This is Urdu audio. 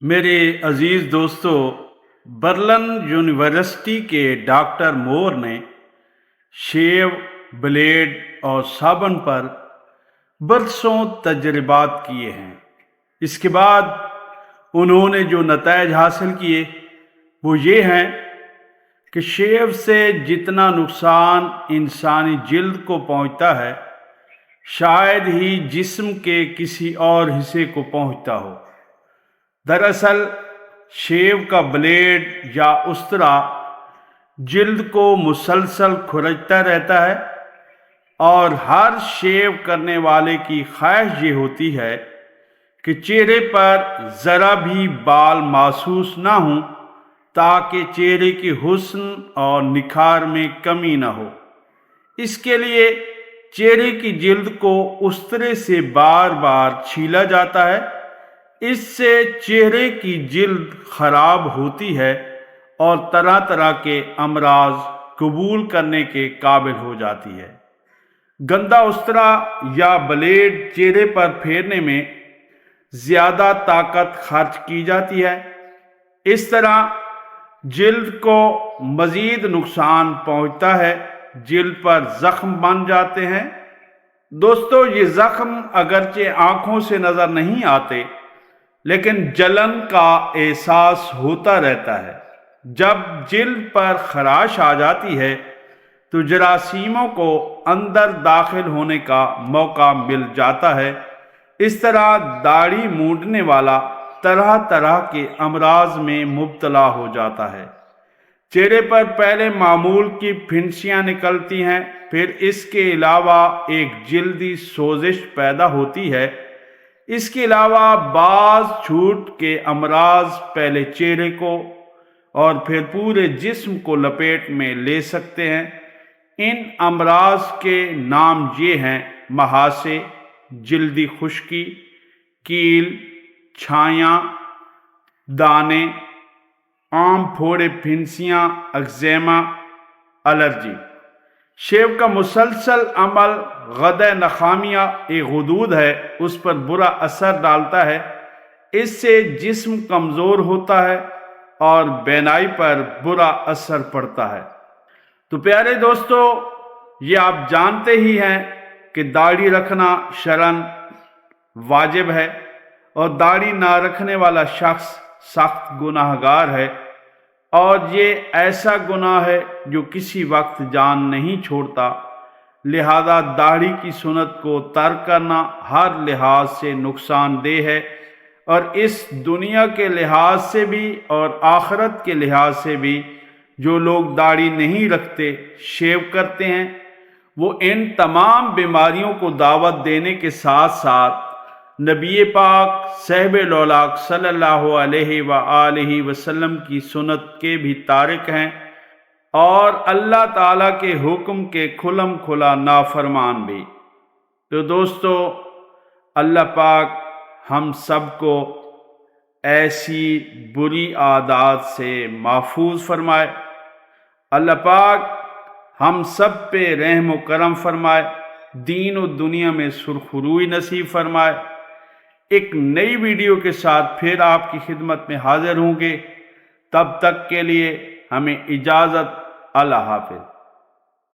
میرے عزیز دوستو، برلن یونیورسٹی کے ڈاکٹر مور نے شیو، بلیڈ اور صابن پر برسوں تجربات کیے ہیں۔ اس کے بعد انہوں نے جو نتائج حاصل کیے وہ یہ ہیں کہ شیو سے جتنا نقصان انسانی جلد کو پہنچتا ہے شاید ہی جسم کے کسی اور حصے کو پہنچتا ہو۔ دراصل شیو کا بلیڈ یا استرا جلد کو مسلسل کھرچتا رہتا ہے، اور ہر شیو کرنے والے کی خواہش یہ ہوتی ہے کہ چہرے پر ذرا بھی بال محسوس نہ ہوں تاکہ چہرے کی حسن اور نکھار میں کمی نہ ہو۔ اس کے لیے چہرے کی جلد کو استرے سے بار بار چھیلا جاتا ہے۔ اس سے چہرے کی جلد خراب ہوتی ہے اور طرح طرح کے امراض قبول کرنے کے قابل ہو جاتی ہے۔ گندا استرا یا بلیڈ چہرے پر پھیرنے میں زیادہ طاقت خرچ کی جاتی ہے۔ اس طرح جلد کو مزید نقصان پہنچتا ہے، جلد پر زخم بن جاتے ہیں۔ دوستو، یہ زخم اگرچہ آنکھوں سے نظر نہیں آتے لیکن جلن کا احساس ہوتا رہتا ہے۔ جب جلد پر خراش آ جاتی ہے تو جراثیموں کو اندر داخل ہونے کا موقع مل جاتا ہے۔ اس طرح داڑھی مونڈنے والا طرح طرح کے امراض میں مبتلا ہو جاتا ہے۔ چہرے پر پہلے معمول کی پھنسیاں نکلتی ہیں، پھر اس کے علاوہ ایک جلدی سوزش پیدا ہوتی ہے۔ اس کے علاوہ بعض چھوٹ کے امراض پہلے چہرے کو اور پھر پورے جسم کو لپیٹ میں لے سکتے ہیں۔ ان امراض کے نام یہ ہیں: مہاسے، جلدی خشکی، کیل، چھایاں، دانے، عام پھوڑے، پھنسیاں، ایگزیما، الرجی۔ شیو کا مسلسل عمل غدہ نخامیہ ایک غدود ہے، اس پر برا اثر ڈالتا ہے۔ اس سے جسم کمزور ہوتا ہے اور بینائی پر برا اثر پڑتا ہے۔ تو پیارے دوستو، یہ آپ جانتے ہی ہیں کہ داڑھی رکھنا شرعاً واجب ہے، اور داڑھی نہ رکھنے والا شخص سخت گناہ گار ہے، اور یہ ایسا گناہ ہے جو کسی وقت جان نہیں چھوڑتا۔ لہذا داڑھی کی سنت کو ترک کرنا ہر لحاظ سے نقصان دہ ہے، اور اس دنیا کے لحاظ سے بھی اور آخرت کے لحاظ سے بھی۔ جو لوگ داڑھی نہیں رکھتے، شیو کرتے ہیں، وہ ان تمام بیماریوں کو دعوت دینے کے ساتھ ساتھ نبی پاک صاحب الاولاق صلی اللہ علیہ وآلہ وسلم کی سنت کے بھی تارک ہیں، اور اللہ تعالیٰ کے حکم کے کھلم کھلا نافرمان بھی۔ تو دوستو، اللہ پاک ہم سب کو ایسی بری عادات سے محفوظ فرمائے۔ اللہ پاک ہم سب پہ رحم و کرم فرمائے، دین و دنیا میں سرخروئی نصیب فرمائے۔ ایک نئی ویڈیو کے ساتھ پھر آپ کی خدمت میں حاضر ہوں گے۔ تب تک کے لیے ہمیں اجازت۔ اللہ حافظ۔